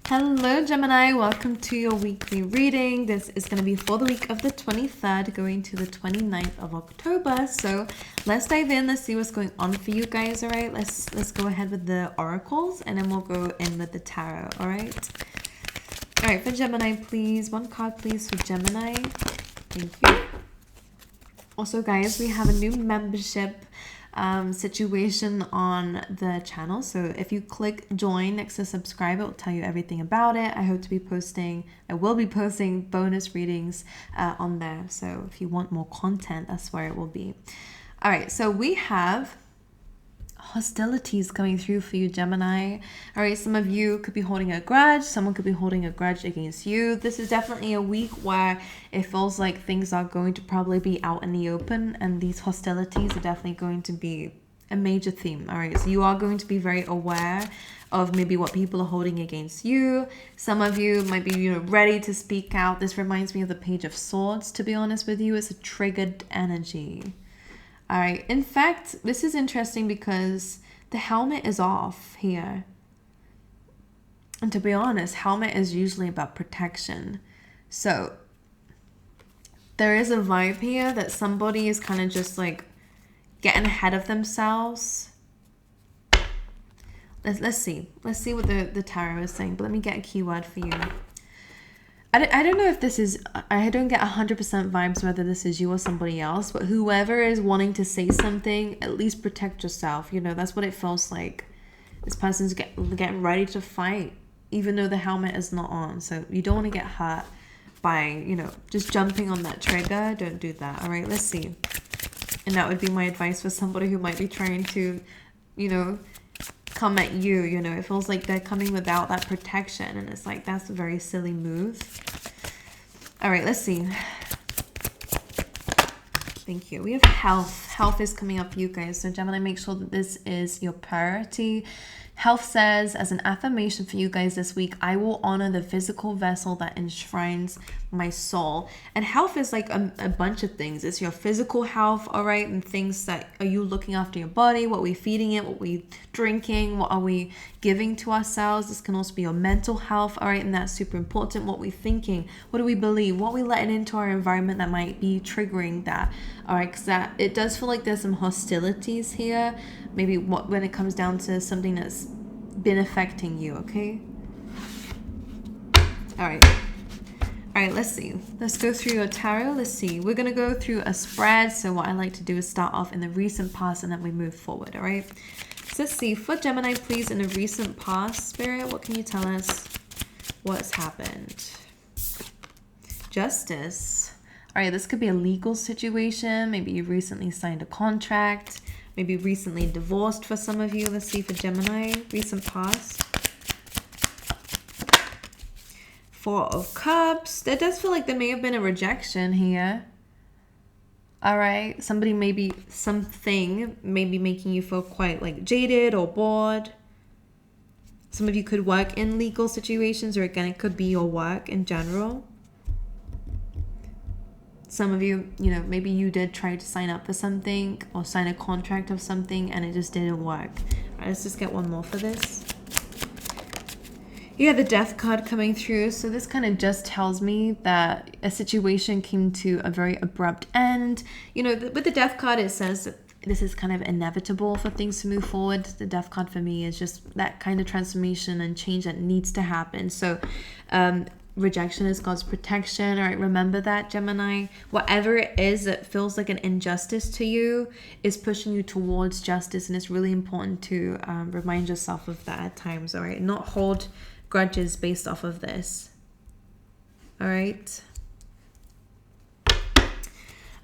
Hello Gemini, welcome to your weekly reading. This is going to be for the week of the 23rd going to the 29th of October. So let's dive in, let's see what's going on for you guys, all right? Let's go ahead with the oracles and then we'll go in with the tarot, all right? All right, for Gemini, please. One card, please, for Gemini. Thank you. Also, guys, we have a new membership situation on the channel. So if you click join next to subscribe, it will tell you everything about it. I will be posting bonus readings on there. So if you want more content, that's where it will be. All right, so we have hostilities coming through for you, Gemini. All right, some of you could be holding a grudge. Someone could be holding a grudge against you. This is definitely a week where it feels like things are going to probably be out in the open, and these hostilities are definitely going to be a major theme. All right, so you are going to be very aware of maybe what people are holding against you. Some of you might be ready to speak out. This reminds me of the Page of Swords, to be honest with you. It's a triggered energy. All right, in fact, this is interesting because the helmet is off here. And to be honest, helmet is usually about protection. So there is a vibe here that somebody is kind of just like getting ahead of themselves. Let's see what the tarot is saying, but let me get a keyword for you. I don't know if this is, I don't get 100% vibes whether this is you or somebody else, but whoever is wanting to say something, at least protect yourself. That's what it feels like. This person's getting ready to fight, even though the helmet is not on. So you don't want to get hurt by, just jumping on that trigger. Don't do that. All right, let's see. And that would be my advice for somebody who might be trying to, come at you. It feels like they're coming without that protection, and it's like that's a very silly move. All right, let's see. Thank you. We have health is coming up for you guys, so Gemini, make sure that this is your priority. Health says, as an affirmation for you guys this week, I will honor the physical vessel that enshrines my soul. And health is like a bunch of things. It's your physical health, all right? And things that, are you looking after your body? What are we feeding it? What are we drinking? What are we giving to ourselves? This can also be your mental health, all right? And that's super important. What we're thinking, what do we believe? What are we letting into our environment that might be triggering that, all right? Because it does feel like there's some hostilities here. Maybe when it comes down to something that's been affecting you, okay? All right, let's see. Let's go through your tarot. Let's see. We're going to go through a spread. So what I like to do is start off in the recent past and then we move forward, all right? So let's see. For Gemini, please, in the recent past, Spirit, what can you tell us? What's happened? Justice. All right, this could be a legal situation. Maybe you recently signed a contract. Maybe recently divorced for some of you. Let's see for Gemini, recent past. Four of Cups. There does feel like there may have been a rejection here. All right. Something may be making you feel quite like jaded or bored. Some of you could work in legal situations, or again, it could be your work in general. Some of you, maybe you did try to sign up for something or sign a contract of something and it just didn't work. All right, let's just get one more for this. You have the Death card coming through. So this kind of just tells me that a situation came to a very abrupt end. With the Death card, it says that this is kind of inevitable for things to move forward. The Death card for me is just that kind of transformation and change that needs to happen. So, rejection is God's protection. All right, remember that, Gemini. Whatever it is that feels like an injustice to you is pushing you towards justice, and it's really important to remind yourself of that at times. All right, not hold grudges based off of this. All right.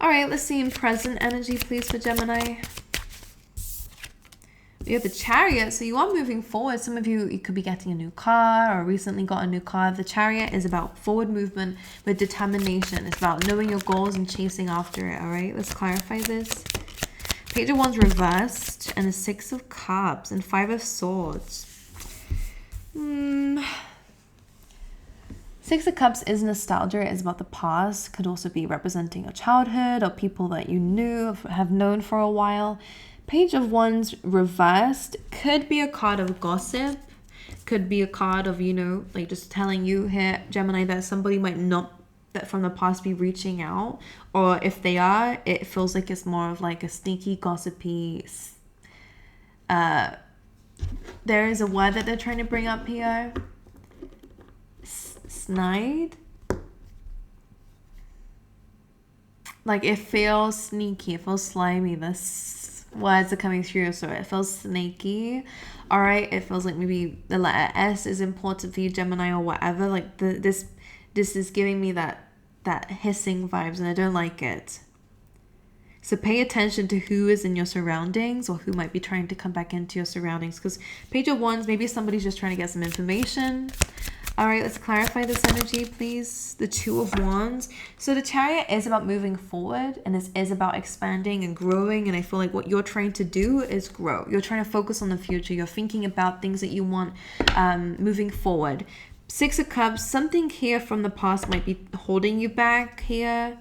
All right, let's see in present energy, please, for Gemini. You have the Chariot, so you are moving forward. Some of you could be getting a new car or recently got a new car. The Chariot is about forward movement with determination. It's about knowing your goals and chasing after it, all right? Let's clarify this. Page of Wands reversed and the Six of Cups and Five of Swords. Six of Cups is nostalgia. It's about the past. Could also be representing a childhood or people that you knew, have known for a while. Page of Wands reversed could be a card of gossip. could be a card of, you know, like just telling you here, Gemini, that somebody might not, that from the past, be reaching out. Or if they are, it feels like it's more of like a sneaky, gossipy, there is a word that they're trying to bring up here. Snide. Like it feels sneaky, it feels slimy. This words are coming through, so it feels snaky. All right, it feels like maybe the letter S is important for you, Gemini, or whatever. Like this is giving me that hissing vibes, and I don't like it. So pay attention to who is in your surroundings, or who might be trying to come back into your surroundings. Because Page of Wands, maybe somebody's just trying to get some information. All right, let's clarify this energy, please. The Two of Wands. So the Chariot is about moving forward, and it is about expanding and growing. And I feel like what you're trying to do is grow. You're trying to focus on the future. You're thinking about things that you want moving forward. Six of Cups. Something here from the past might be holding you back here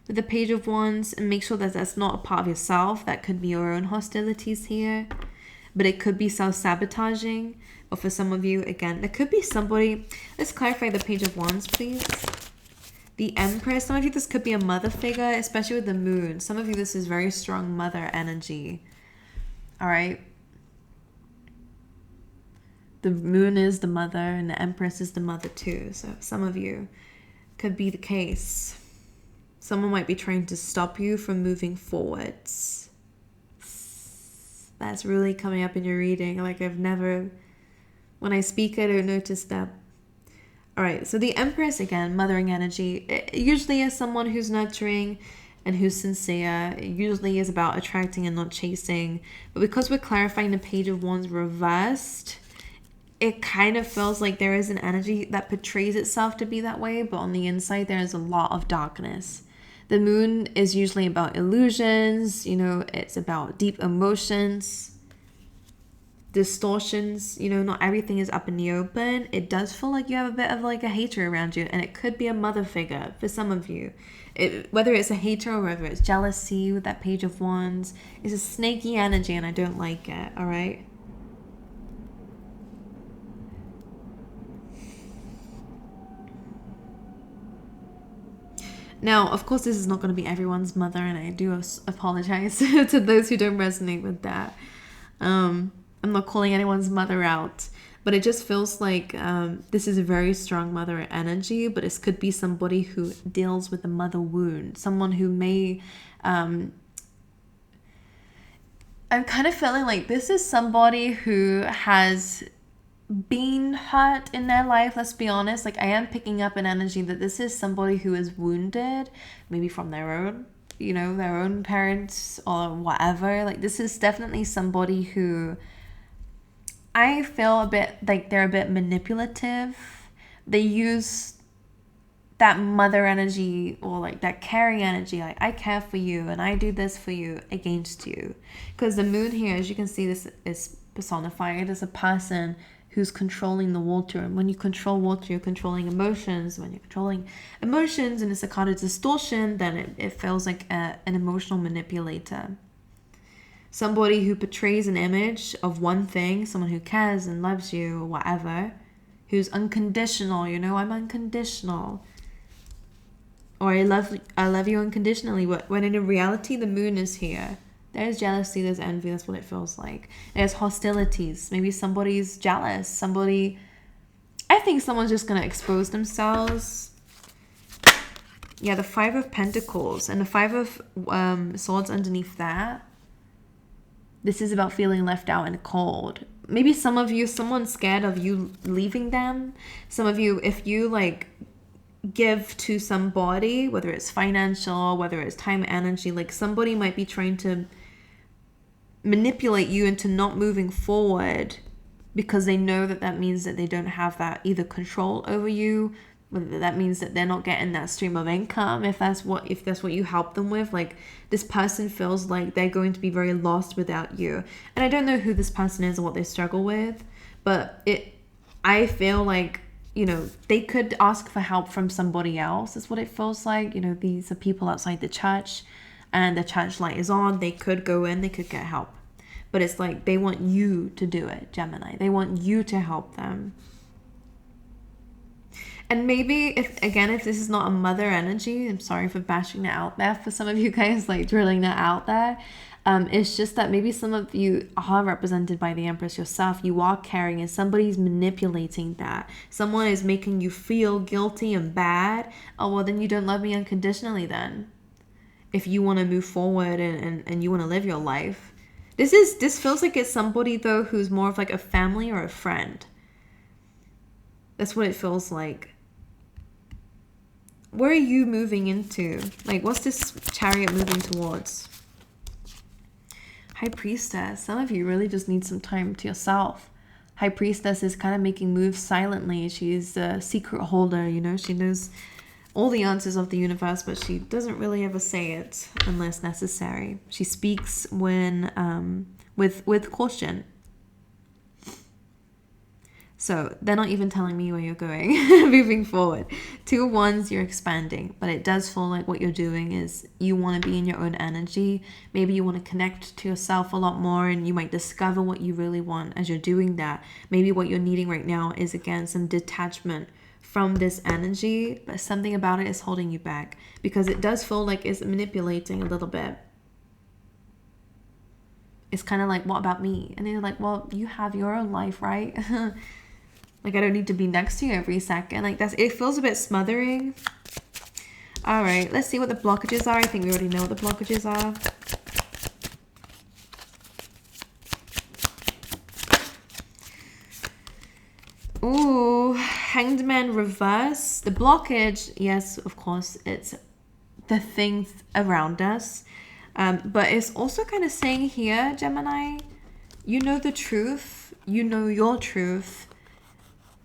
with the Page of Wands. And make sure that that's not a part of yourself. That could be your own hostilities here. But it could be self-sabotaging. Or for some of you, again, there could be somebody. Let's clarify the Page of Wands, please. The Empress. Some of you, this could be a mother figure, especially with the Moon. Some of you, this is very strong mother energy. All right. The Moon is the mother, and the Empress is the mother too. So some of you, could be the case. Someone might be trying to stop you from moving forwards. That's really coming up in your reading. Like I've never... When I speak, I don't notice that. All right, so the Empress, again, mothering energy. It usually is someone who's nurturing and who's sincere. It usually is about attracting and not chasing. But because we're clarifying the Page of Wands reversed, it kind of feels like there is an energy that portrays itself to be that way. But on the inside, there is a lot of darkness. The Moon is usually about illusions. You know, it's about deep emotions. Distortions, you know, not everything is up in the open. It does feel like you have a bit of like a hater around you, and it could be a mother figure for some of you. Whether it's a hater or whether it's jealousy with that Page of Wands, it's a snaky energy, and I don't like it. All right. Now, of course, this is not going to be everyone's mother, and I do apologize to those who don't resonate with that. I'm not calling anyone's mother out, but it just feels like this is a very strong mother energy, but this could be somebody who deals with a mother wound. Someone who may... I'm kind of feeling like this is somebody who has been hurt in their life, let's be honest. Like I am picking up an energy that this is somebody who is wounded, maybe from their own, you know, their own parents or whatever. Like this is definitely somebody who... I feel a bit like they're a bit manipulative. They use that mother energy or like that caring energy. Like I care for you and I do this for you against you. Because the Moon here, as you can see, this is personified as a person who's controlling the water. And when you control water, you're controlling emotions. When you're controlling emotions and it's a kind of distortion, then it feels like an emotional manipulator. Somebody who portrays an image of one thing, someone who cares and loves you or whatever, who's unconditional, you know, I'm unconditional. Or I love you unconditionally. When in reality, the Moon is here. There's jealousy, there's envy, that's what it feels like. There's hostilities. Maybe somebody's jealous. I think someone's just going to expose themselves. Yeah, the Five of Pentacles and the Five of Swords underneath that. This is about feeling left out and cold. Maybe some of you, someone's scared of you leaving them. Some of you, if you like give to somebody, whether it's financial, whether it's time, energy, like somebody might be trying to manipulate you into not moving forward because they know that means that they don't have that either control over you, whether that means that they're not getting that stream of income, if that's what you help them with. Like this person feels like they're going to be very lost without you. And I don't know who this person is or what they struggle with, but I feel like, you know, they could ask for help from somebody else. That's what it feels like. You know, these are people outside the church and the church light is on. They could go in, they could get help. but it's like they want you to do it, Gemini. They want you to help them. And maybe, if this is not a mother energy, I'm sorry for bashing that out there for some of you guys, like drilling that out there. It's just that maybe some of you are represented by the Empress yourself. You are caring and somebody's manipulating that. Someone is making you feel guilty and bad. Oh, well, then you don't love me unconditionally then. If you want to move forward and you want to live your life. This feels like it's somebody, though, who's more of like a family or a friend. That's what it feels like. Where are you moving into? Like, what's this Chariot moving towards? High Priestess. Some of you really just need some time to yourself. High Priestess is kind of making moves silently. She's a secret holder, you know. She knows all the answers of the universe, but she doesn't really ever say it unless necessary. She speaks when with caution. So they're not even telling me where you're going moving forward. 2 of Wands, you're expanding, but it does feel like what you're doing is you want to be in your own energy. Maybe you want to connect to yourself a lot more, and you might discover what you really want as you're doing that. Maybe what you're needing right now is, again, some detachment from this energy, but something about it is holding you back because it does feel like it's manipulating a little bit. It's kind of like, what about me? And they're like, well, you have your own life, right? Like, I don't need to be next to you every second. Like, it feels a bit smothering. All right, let's see what the blockages are. I think we already know what the blockages are. Ooh, Hanged Man reverse. The blockage, yes, of course, it's the things around us. But it's also kind of saying here, Gemini, you know the truth. You know your truth.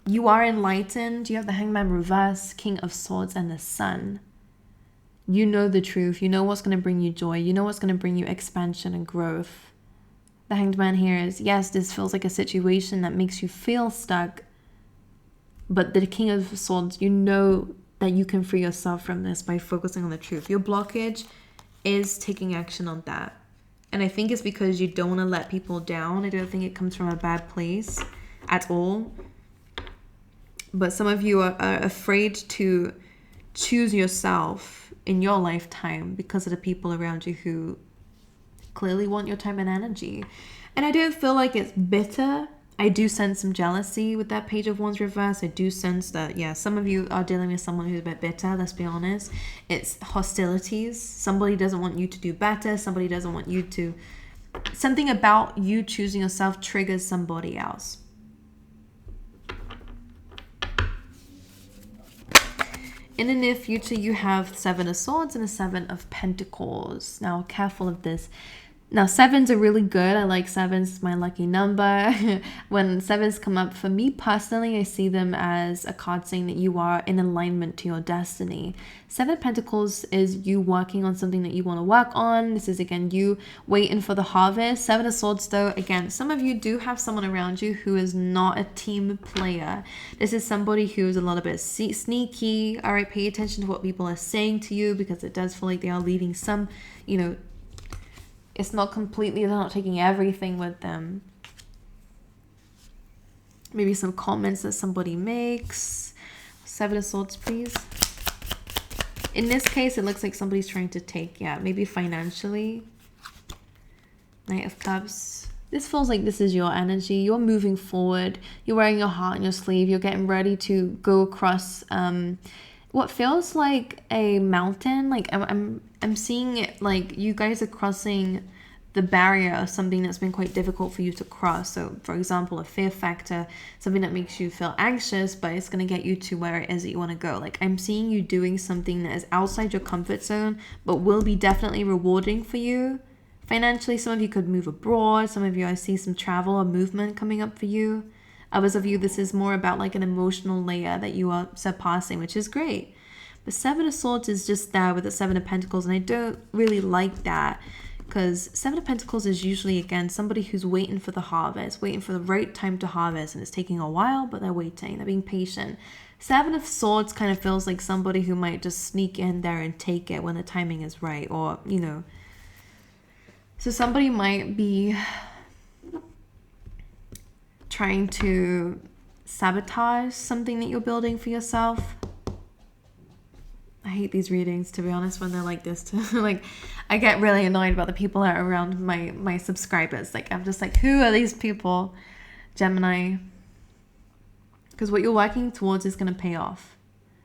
You are enlightened. You have the Hangman reverse, King of Swords, and the Sun. You know the truth. You know what's going to bring you joy. You know what's going to bring you expansion and growth. The Hanged Man here is, yes, this feels like a situation that makes you feel stuck. But the King of Swords, you know that you can free yourself from this by focusing on the truth. Your blockage is taking action on that. And I think it's because you don't want to let people down. I don't think it comes from a bad place at all. But some of you are afraid to choose yourself in your lifetime because of the people around you who clearly want your time and energy. And I don't feel like it's bitter. I do sense some jealousy with that Page of Wands reverse. I do sense that, yeah, some of you are dealing with someone who's a bit bitter, let's be honest. It's hostilities. Somebody doesn't want you to do better. Somebody doesn't want you to... Something about you choosing yourself triggers somebody else. In the near future, you have 7 of Swords and a 7 of Pentacles. Now, careful of this. Now, 7s are really good. I like 7s. It's my lucky number. When 7s come up, for me personally, I see them as a card saying that you are in alignment to your destiny. 7 of Pentacles is you working on something that you want to work on. This is, again, you waiting for the harvest. 7 of Swords, though, again, some of you do have someone around you who is not a team player. This is somebody who is a little bit sneaky. All right, pay attention to what people are saying to you because it does feel like they are leading some, you know, it's not completely, they're not taking everything with them. Maybe some comments that somebody makes. 7 of Swords, please. In this case, it looks like somebody's trying to take, yeah, maybe financially. Knight of Cups. This feels like this is your energy. You're moving forward. You're wearing your heart on your sleeve. You're getting ready to go across what feels like a mountain. Like I'm seeing it like you guys are crossing the barrier of something that's been quite difficult for you to cross. So, for example, a fear factor, something that makes you feel anxious, but it's going to get you to where it is that you want to go. Like, I'm seeing you doing something that is outside your comfort zone, but will be definitely rewarding for you. Financially, some of you could move abroad. Some of you, I see some travel or movement coming up for you. Others of you, this is more about like an emotional layer that you are surpassing, which is great. But 7 of Swords is just there with the 7 of Pentacles, and I don't really like that. Because 7 of Pentacles is usually, again, somebody who's waiting for the harvest, waiting for the right time to harvest. And it's taking a while, but they're waiting. They're being patient. 7 of Swords kind of feels like somebody who might just sneak in there and take it when the timing is right. Or, you know. So somebody might be trying to sabotage something that you're building for yourself. I hate these readings, to be honest, when they're like this too. Like, I get really annoyed about the people that are around my subscribers. Like, I'm just like, who are these people? Gemini. Because what you're working towards is going to pay off.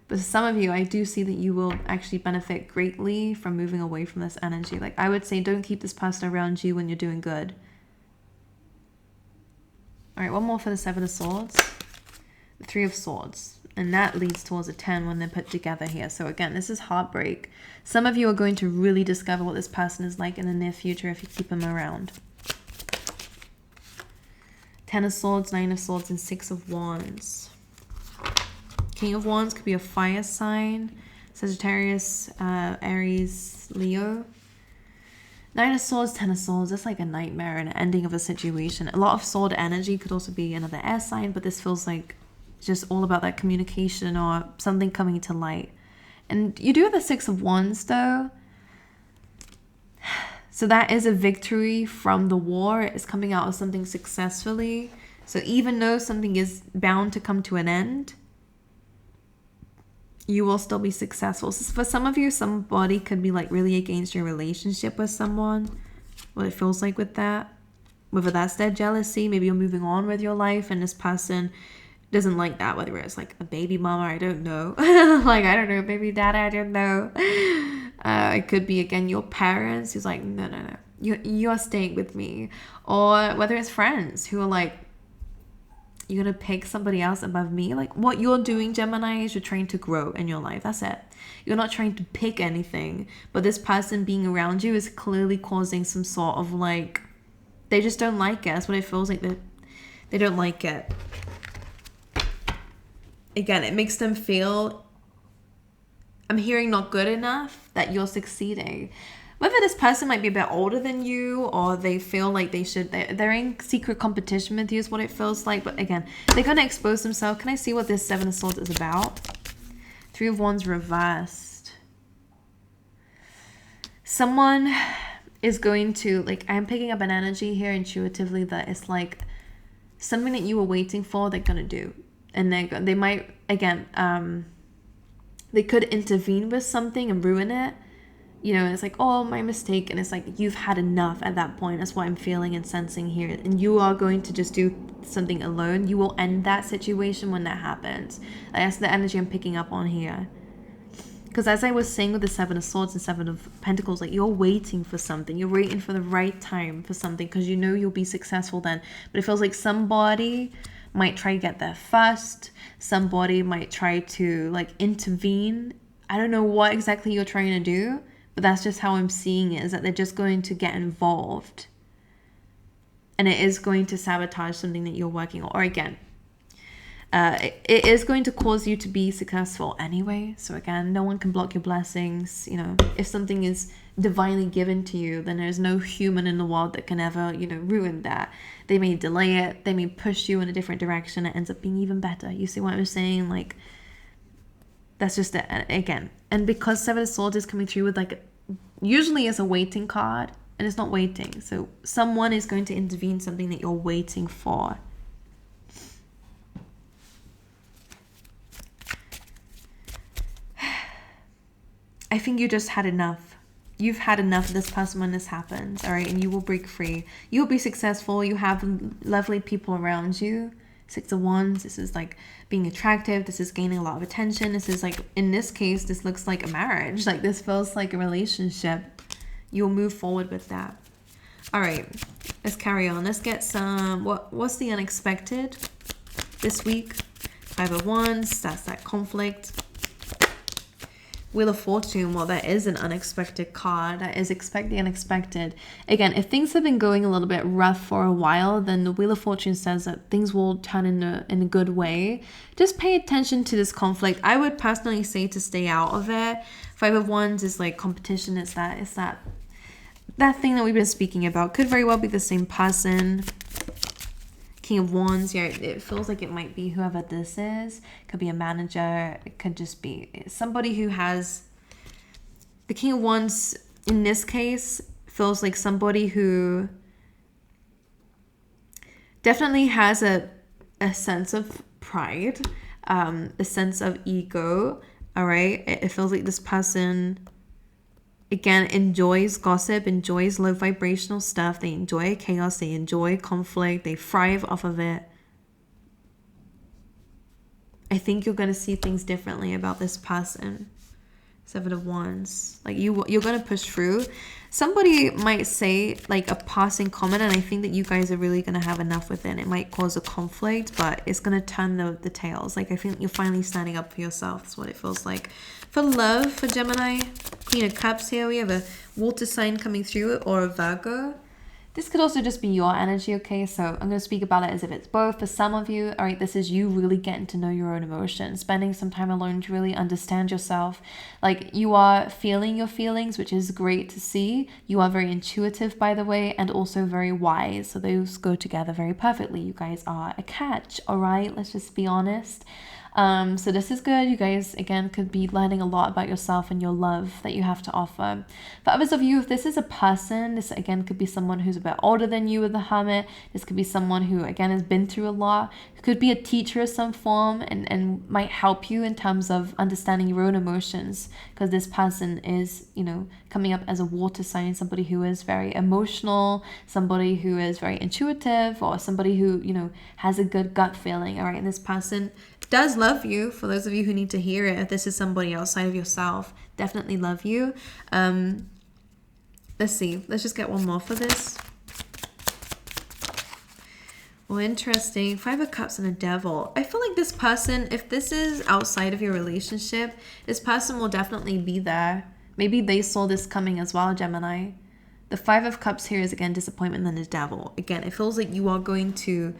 But for some of you, I do see that you will actually benefit greatly from moving away from this energy. Like, I would say, don't keep this person around you when you're doing good. All right, one more for the Seven of Swords. The Three of Swords. And that leads towards a 10 when they're put together here. So again, this is heartbreak. Some of you are going to really discover what this person is like in the near future if you keep them around. 10 of Swords, 9 of Swords, and 6 of Wands. King of Wands could be a fire sign. Sagittarius, Aries, Leo. 9 of Swords, 10 of Swords. That's like a nightmare and an ending of a situation. A lot of sword energy could also be another air sign, but this feels like just all about that communication or something coming to light. And you do have the 6 of Wands though. So that is a victory from the war. It's coming out of something successfully. So even though something is bound to come to an end, you will still be successful. So for some of you, somebody could be like really against your relationship with someone. What it feels like with that. Whether that's their jealousy, maybe you're moving on with your life and this person doesn't like that, whether it's like a baby mama, I don't know. Like, I don't know, baby dad, I don't know. It could be, again, your parents who's like, no. You're staying with me. Or whether it's friends who are like, you're going to pick somebody else above me. Like, what you're doing, Gemini, is you're trying to grow in your life. That's it. You're not trying to pick anything. But this person being around you is clearly causing some sort of like, they just don't like it. That's what it feels like. They don't like it. Again, it makes them feel, I'm hearing not good enough, that you're succeeding. Whether this person might be a bit older than you or they feel like they're in secret competition with you is what it feels like. But again, they're going to expose themselves. Can I see what this 7 of Swords is about? 3 of Wands reversed. Someone is going to, like, I'm picking up an energy here intuitively that it's like something that you were waiting for, they're going to do. And they might, again, they could intervene with something and ruin it. You know, it's like, oh, my mistake. And it's like, you've had enough at that point. That's what I'm feeling and sensing here. And you are going to just do something alone. You will end that situation when that happens. That's the energy I'm picking up on here. Because as I was saying with the 7 of Swords and 7 of Pentacles, like, you're waiting for something. You're waiting for the right time for something because you know you'll be successful then. But it feels like somebody might try to get there first. Somebody might try to like intervene. I don't know what exactly you're trying to do, but that's just how I'm seeing it, is that they're just going to get involved. And it is going to sabotage something that you're working on. Or again, it is going to cause you to be successful anyway. So again, no one can block your blessings. You know, if something is divinely given to you, then there's no human in the world that can ever, you know, ruin that. They may delay it. They may push you in a different direction. It ends up being even better. You see what I'm saying? Like, that's just it. Again. And because 7 of Swords is coming through with like, usually it's a waiting card and it's not waiting. So someone is going to intervene something that you're waiting for. I think you just had enough. You've had enough of this person when this happens, all right? And you will break free. You'll be successful. You have lovely people around you. 6 of Wands, this is like being attractive. This is gaining a lot of attention. This is like, in this case, this looks like a marriage. Like, this feels like a relationship. You'll move forward with that. All right, let's carry on. Let's get some, what's the unexpected this week? 5 of Wands, that's that conflict. Wheel of Fortune, well, that is an unexpected card. That is expect the unexpected. Again, if things have been going a little bit rough for a while, then the Wheel of Fortune says that things will turn in a good way. Just pay attention to this conflict. I would personally say to stay out of it. 5 of Wands is like competition. It's that thing that we've been speaking about. Could very well be the same person. King of Wands, yeah, it feels like it might be whoever this is. Could be a manager. It could just be somebody who has... The King of Wands, in this case, feels like somebody who definitely has a a sense of pride, a sense of ego. All right, it feels like this person, again, enjoys gossip, enjoys low vibrational stuff. They enjoy chaos, they enjoy conflict, they thrive off of it. I think you're going to see things differently about this person. 7 of Wands. Like you're going to push through. Somebody might say like a passing comment, and I think that you guys are really going to have enough with it. It might cause a conflict, but it's going to turn the tails. Like I think you're finally standing up for yourself. That's what it feels like. For love, for Gemini, Queen of Cups here. We have a water sign coming through, or a Virgo. This could also just be your energy, okay? So I'm going to speak about it as if it's both. For some of you, all right, this is you really getting to know your own emotions, spending some time alone to really understand yourself. Like you are feeling your feelings, which is great to see. You are very intuitive, by the way, and also very wise. So those go together very perfectly. You guys are a catch, all right? Let's just be honest. So this is good. You guys, again, could be learning a lot about yourself and your love that you have to offer. For others of you, if this is a person, this again could be someone who's a bit older than you with the Hermit. This could be someone who, again, has been through a lot. It could be a teacher of some form and might help you in terms of understanding your own emotions, because this person is, you know, coming up as a water sign, somebody who is very emotional, somebody who is very intuitive, or somebody who, you know, has a good gut feeling. All right, and this person does love you. For those of you who need to hear it, if this is somebody outside of yourself, definitely love you. Let's see. Let's just get one more for this. Well, interesting. 5 of Cups and a Devil. I feel like this person, if this is outside of your relationship, this person will definitely be there. Maybe they saw this coming as well, Gemini. The 5 of Cups here is, again, disappointment and the Devil. Again, it feels like you are going to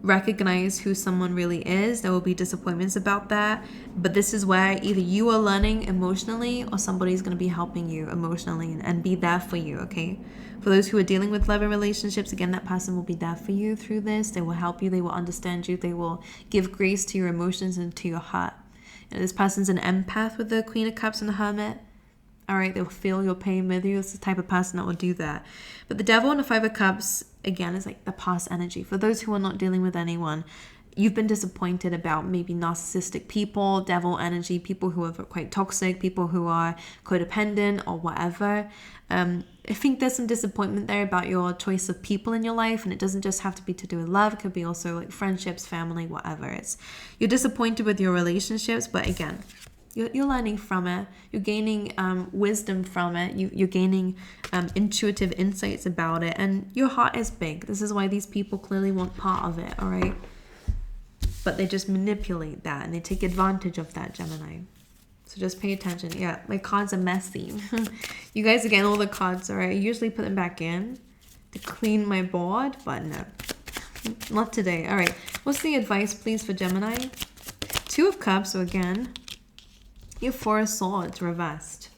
recognize who someone really is. There will be disappointments about that, but this is where either you are learning emotionally or somebody's going to be helping you emotionally and be there for you, okay? For those who are dealing with love and relationships, again, that person will be there for you through this. They will help you, they will understand you, they will give grace to your emotions and to your heart. And this person's an empath with the Queen of Cups and the Hermit. All right, they'll feel your pain with you. It's the type of person that will do that. But the Devil and the 5 of Cups, again, is like the past energy. For those who are not dealing with anyone, you've been disappointed about maybe narcissistic people, devil energy, people who are quite toxic, people who are codependent or whatever. I think there's some disappointment there about your choice of people in your life, and it doesn't just have to be to do with love. It could be also like friendships, family, whatever. You're disappointed with your relationships, but again, you're learning from it. You're gaining wisdom from it. You're gaining intuitive insights about it. And your heart is big. This is why these people clearly want part of it, all right? But they just manipulate that and they take advantage of that, Gemini. So just pay attention. Yeah, my cards are messy. You guys, again, all the cards, all right? I usually put them back in to clean my board, but no. Not today. All right. What's the advice, please, for Gemini? 2 of Cups, so again, you have 4 of Swords reversed.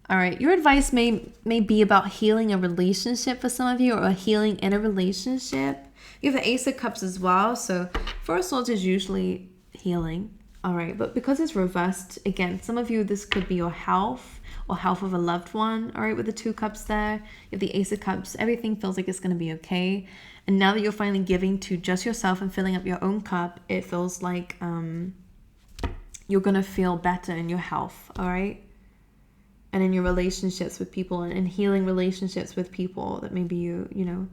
All right, your advice may be about healing a relationship for some of you, or healing in a relationship. You have the Ace of Cups as well, so 4 of Swords is usually healing. All right, but because it's reversed, again, some of you, this could be your health or health of a loved one. All right, with the 2 cups there, you have the Ace of Cups. Everything feels like it's going to be okay. And now that you're finally giving to just yourself and filling up your own cup, it feels like you're going to feel better in your health, all right? And in your relationships with people, and in healing relationships with people that maybe you know,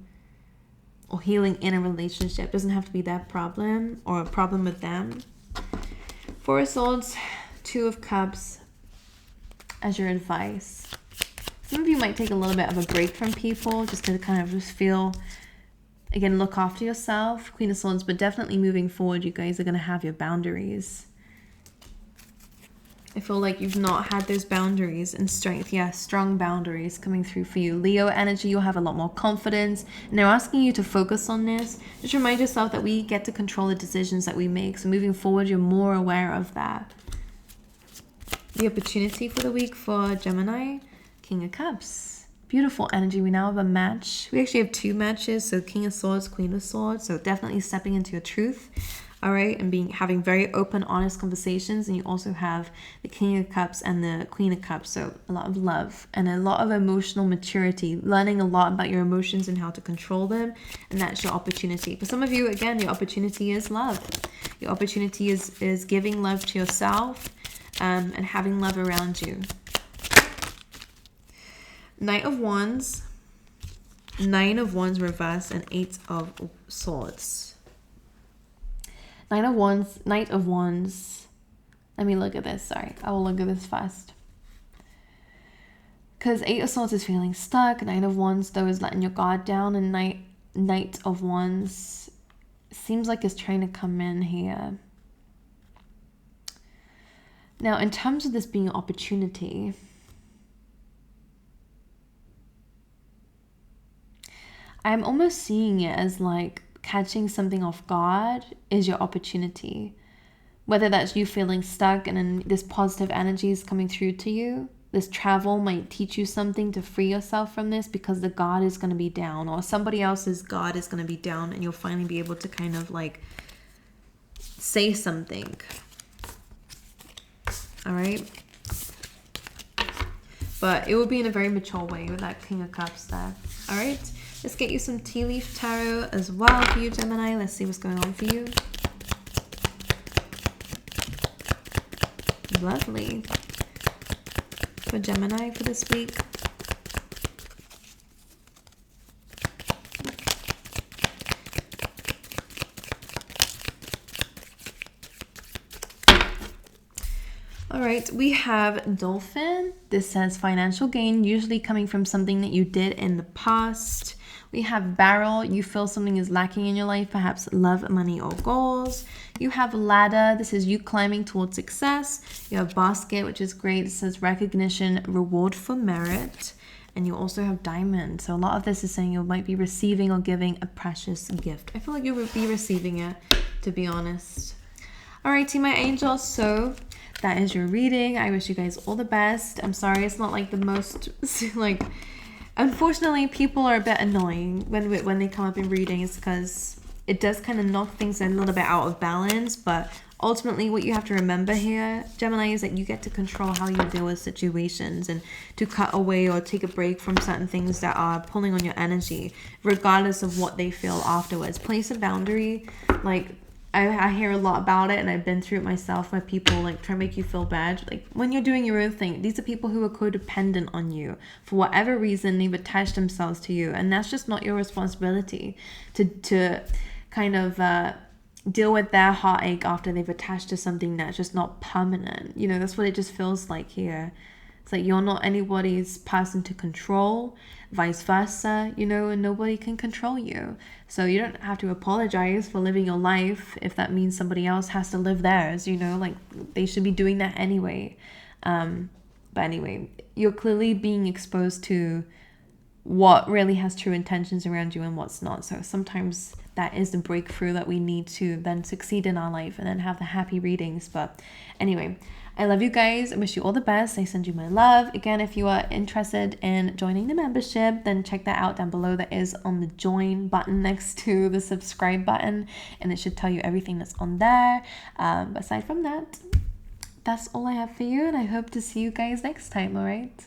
or healing in a relationship. Doesn't have to be that problem or a problem with them. 4 of Swords, 2 of Cups as your advice. Some of you might take a little bit of a break from people just to kind of just feel, again, look after yourself. Queen of Swords, but definitely moving forward, you guys are going to have your boundaries. I feel like you've not had those boundaries and strength. Yeah, strong boundaries coming through for you. Leo energy, you'll have a lot more confidence. And they're asking you to focus on this. Just remind yourself that we get to control the decisions that we make. So moving forward, you're more aware of that. The opportunity for the week for Gemini, King of Cups. Beautiful energy. We now have a match. We actually have 2 matches. So King of Swords, Queen of Swords. So definitely stepping into your truth. all right, and having very open, honest conversations. And you also have the King of Cups and the Queen of Cups, so a lot of love and a lot of emotional maturity, learning a lot about your emotions and how to control them. And that's your opportunity. For some of you, again, your opportunity is love. Your opportunity is giving love to yourself, and having love around you. Knight of Wands, 9 of Wands reverse, and 8 of Swords. Knight of Wands. Let me look at this. Sorry, I will look at this first. Because 8 of Swords is feeling stuck. 9 of Wands, though, is letting your guard down. And Knight of Wands seems like it's trying to come in here. Now, in terms of this being an opportunity, I'm almost seeing it as like catching something off guard is your opportunity. Whether that's you feeling stuck and then this positive energy is coming through to you. This travel might teach you something to free yourself from this, because the guard is going to be down, or somebody else's guard is going to be down, and you'll finally be able to kind of like say something. All right. But it will be in a very mature way with that King of Cups there. All right. Let's get you some tea leaf tarot as well for you, Gemini. Let's see what's going on for you. Lovely. For Gemini for this week. All right, we have Dolphin. This says financial gain, usually coming from something that you did in the past. We have Barrel. You feel something is lacking in your life, perhaps love, money, or goals. You have Ladder. This is you climbing towards success. You have Basket, which is great. It says recognition, reward for merit. And you also have Diamond. So a lot of this is saying you might be receiving or giving a precious gift. I feel like you would be receiving it, to be honest. All righty, my angels. So that is your reading. I wish you guys all the best. I'm sorry it's not like the most like, unfortunately people are a bit annoying when they come up in readings, because it does kind of knock things a little bit out of balance. But ultimately what you have to remember here, Gemini, is that you get to control how you deal with situations, and to cut away or take a break from certain things that are pulling on your energy, regardless of what they feel afterwards. Place a boundary. Like, I hear a lot about it, and I've been through it myself, where people like try to make you feel bad. Like, when you're doing your own thing, these are people who are codependent on you. For whatever reason, they've attached themselves to you, and that's just not your responsibility to kind of deal with their heartache after they've attached to something that's just not permanent. You know, that's what it just feels like here. It's like you're not anybody's person to control, vice versa, you know, and nobody can control you. So you don't have to apologize for living your life if that means somebody else has to live theirs, you know, like they should be doing that anyway. But anyway, you're clearly being exposed to what really has true intentions around you and what's not. So sometimes that is the breakthrough that we need to then succeed in our life and then have the happy readings. But anyway, I love you guys. I wish you all the best. I send you my love. Again, if you are interested in joining the membership, then check that out down below. That is on the join button next to the subscribe button, and it should tell you everything that's on there. Aside from that, that's all I have for you, and I hope to see you guys next time, all right?